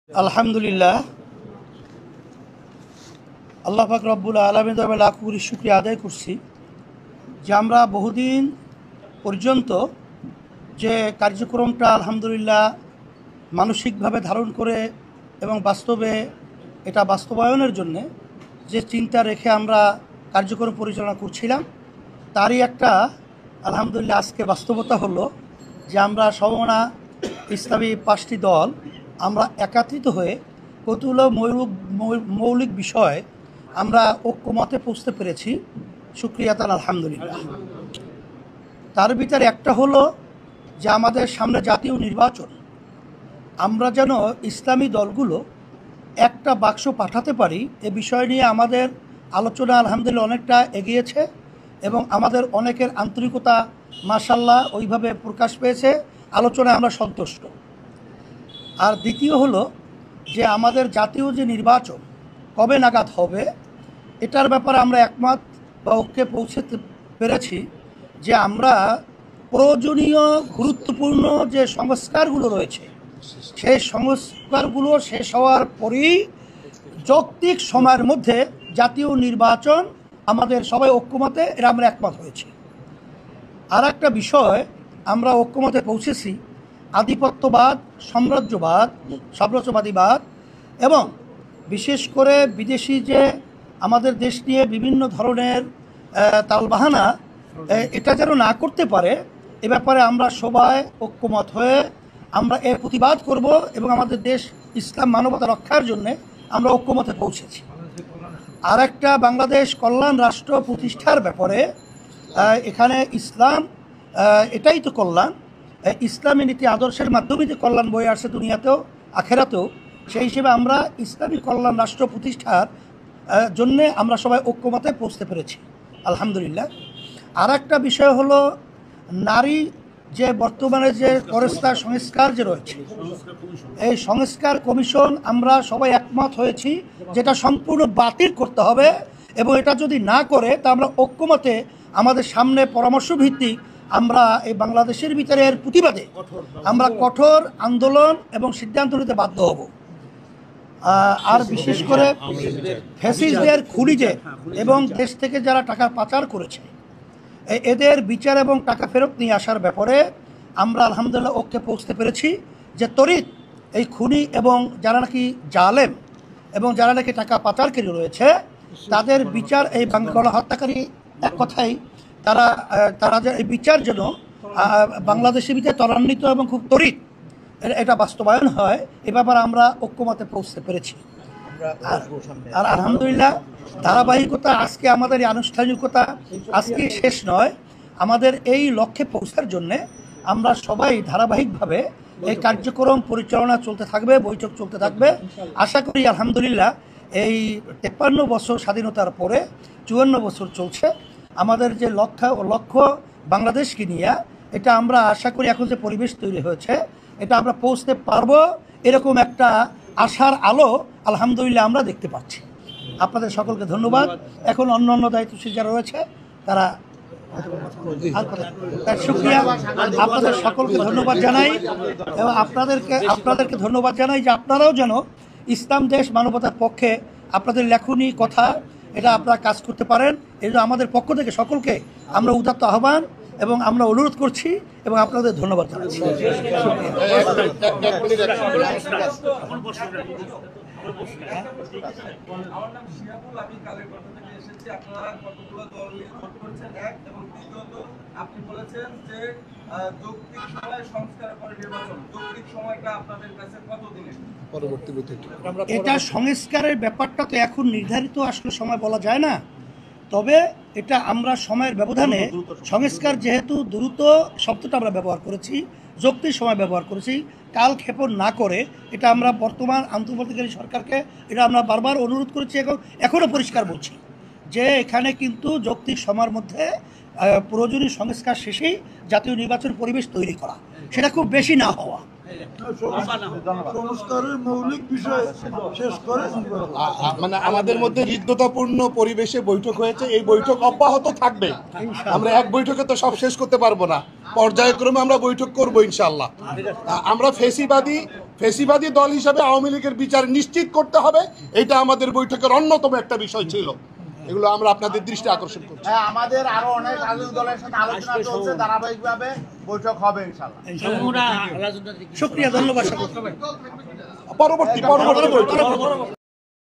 আলহামদুলিল্লাহ, আল্লাহ পাক রব্বুল আলামিনের দরবারে লাখ কোটি শুকরিয়া আদায় করছি যে আমরা বহুদিন পর্যন্ত যে কার্যক্রমটা আলহামদুলিল্লাহ মানসিকভাবে ধারণ করে এবং বাস্তবে এটা বাস্তবায়নের জন্যে যে চিন্তা রেখে আমরা কার্যক্রম পরিচালনা করছিলাম, তারই একটা আলহামদুলিল্লাহ আজকে বাস্তবতা হলো যে আমরা সমমনা ইসলামী 5টি দল আমরা একত্রিত হয়ে কতগুলো মৌলিক বিষয় আমরা ঐক্যমতে পৌঁছতে পেরেছি। শুকরিয়া তাআলা আলহামদুলিল্লাহ। তার ভিতরে একটা হলো যে আমাদের সামনে জাতীয় নির্বাচন, আমরা যেন ইসলামী দলগুলো একটা বাক্স পাঠাতে পারি এ বিষয় নিয়ে আমাদের আলোচনা আলহামদুলিল্লাহ অনেকটা এগিয়েছে এবং আমাদের অনেকের আন্তরিকতা মাশাআল্লাহ ওইভাবে প্রকাশ পেয়েছে। আলোচনায় আমরা সন্তুষ্ট। আর দ্বিতীয় হলো যে আমাদের জাতীয় যে নির্বাচন কবে নাগাদ হবে এটার ব্যাপারে আমরা একমত বা ঐক্যে পৌঁছতে পেরেছি যে আমরা প্রয়োজনীয় গুরুত্বপূর্ণ যে সংস্কারগুলো রয়েছে সেই সংস্কারগুলো শেষ হওয়ার পরেই যৌক্তিক সময়ের মধ্যে জাতীয় নির্বাচন আমাদের সবাই ঐক্যমতে এরা আমরা একমত হয়েছি। আর একটা বিষয় আমরা ঐক্যমতে পৌঁছেছি, আধিপত্যবাদ, সাম্রাজ্যবাদীবাদ এবং বিশেষ করে বিদেশি যে আমাদের দেশ নিয়ে বিভিন্ন ধরনের তালবাহানা এটা যেন না করতে পারে এ ব্যাপারে আমরা সবাই ঐক্যমত হয়ে আমরা এর প্রতিবাদ করব এবং আমাদের দেশ ইসলাম মানবতা রক্ষার জন্য আমরা ঐক্যমতে পৌঁছেছি। আর একটা বাংলাদেশ কল্যাণ রাষ্ট্র প্রতিষ্ঠার ব্যাপারে এখানে ইসলাম এটাই তো কল্যাণ, ইসলামী নীতি আদর্শের মাধ্যমে যে কল্যাণ বয়ে আসছে দুনিয়াতেও আখেরাতেও, সেই হিসেবে আমরা ইসলামী কল্যাণ রাষ্ট্র প্রতিষ্ঠার জন্যে আমরা সবাই ঐক্যমতে পৌঁছতে পেরেছি আলহামদুলিল্লাহ। আর একটা বিষয় হলো নারী যে বর্তমানে যে ফরেস্তা সংস্কার যে রয়েছে এই সংস্কার কমিশন আমরা সবাই একমত হয়েছি যেটা সম্পূর্ণ বাতিল করতে হবে এবং এটা যদি না করে তা আমরা ঐক্যমতে আমাদের সামনে পরামর্শ ভিত্তিক আমরা এই বাংলাদেশের ভিতরে এর প্রতিবাদে আমরা কঠোর আন্দোলন এবং সিদ্ধান্ত নিতে বাধ্য হব। আর বিশেষ করে ফ্যাসিস্টদের খুলিজে এবং দেশ থেকে যারা টাকা পাচার করেছে এদের বিচার এবং টাকা ফেরত নিয়ে আসার ব্যাপারে আমরা আলহামদুলিল্লাহ ঐক্যে পৌঁছতে পেরেছি যে তড়িৎ এই খুনি এবং যারা নাকি জালেম এবং যারা নাকি টাকা পাচারকারী রয়েছে তাদের বিচার, এই বাংলা হত্যাকারী এক কথাই তারা যে এই বিচার যেন বাংলাদেশের ভিতরে ত্বরান্বিত এবং খুব তড়িৎ এটা বাস্তবায়ন হয় এ ব্যাপারে আমরা ঐক্যমতে পৌঁছতে পেরেছি। আর আলহামদুলিল্লাহ ধারাবাহিকতা আজকে আমাদের এই আনুষ্ঠানিকতা আজকে শেষ নয়, আমাদের এই লক্ষ্যে পৌঁছার জন্যে আমরা সবাই ধারাবাহিকভাবে এই কার্যক্রম পরিচালনা চলতে থাকবে, বৈঠক চলতে থাকবে। আশা করি আলহামদুলিল্লাহ এই 53 বছর স্বাধীনতার পরে 54 বছর চলছে আমাদের যে লক্ষ্য বাংলাদেশকে নিয়ে, এটা আমরা আশা করি এখন যে পরিবেশ তৈরি হয়েছে এটা আমরা পৌঁছতে পারবো এরকম একটা আশার আলো আলহামদুলিল্লাহ আমরা দেখতে পাচ্ছি। আপনাদের সকলকে ধন্যবাদ। এখন অন্য দায়িত্বশীল যারা রয়েছে তারা শুকরিয়া, আপনাদের সকলকে ধন্যবাদ জানাই এবং আপনাদেরকে ধন্যবাদ জানাই যে আপনারাও যেন ইসলাম দেশ মানবতার পক্ষে আপনাদের লেখনী কথা এটা আপনারা কাজ করতে পারেন। এই জন্য আমাদের পক্ষ থেকে সকলকে আমরা উদাত্ত আহ্বান এবং আমরা অনুরোধ করছি এবং আপনাদের ধন্যবাদ জানাচ্ছি। এটা সংস্কারের ব্যাপারটা তো এখন নির্ধারিত আসলে সময় বলা যায় না, তবে এটা আমরা সময়ের ব্যবধানে সংস্কার যেহেতু দ্রুত শব্দটা আমরা ব্যবহার করেছি, যৌক্তিক সময় ব্যবহার করেছি, কাল ক্ষেপণ না করে এটা আমরা বর্তমান আন্তর্বর্তীকালী সরকারকে এটা আমরা বারবার অনুরোধ করেছি এবং এখনও পরিষ্কার বলছি যে এখানে কিন্তু যৌক্তিক সময়ের মধ্যে প্রয়োজনীয় সংস্কার শেষেই জাতীয় নির্বাচন পরিবেশ তৈরি করা, সেটা খুব বেশি না হওয়া। মানে আমাদের মধ্যে হৃদ্যতাপূর্ণ পরিবেশে বৈঠক হয়েছে, এই বৈঠক অব্যাহত থাকবে। আমরা এক বৈঠকে তো সব শেষ করতে পারবো না, পর্যায়ক্রমে আমরা বৈঠক করবো ইনশাআল্লাহ। আমরা ফেসিবাদী ফেসিবাদী দল হিসাবে আওয়ামী লীগের বিচার নিশ্চিত করতে হবে, এটা আমাদের বৈঠকের অন্যতম একটা বিষয় ছিল। এগুলো আমরা আপনাদের দৃষ্টি আকর্ষণ করছি। হ্যাঁ, আমাদের আরো অনেক রাজনৈতিক দলের সাথে আলোচনা চলছে, ধারাবাহিকভাবে বৈঠক হবে ইনশাআল্লাহ। শুকরিয়া, ধন্যবাদ। পরবর্তী বৈঠক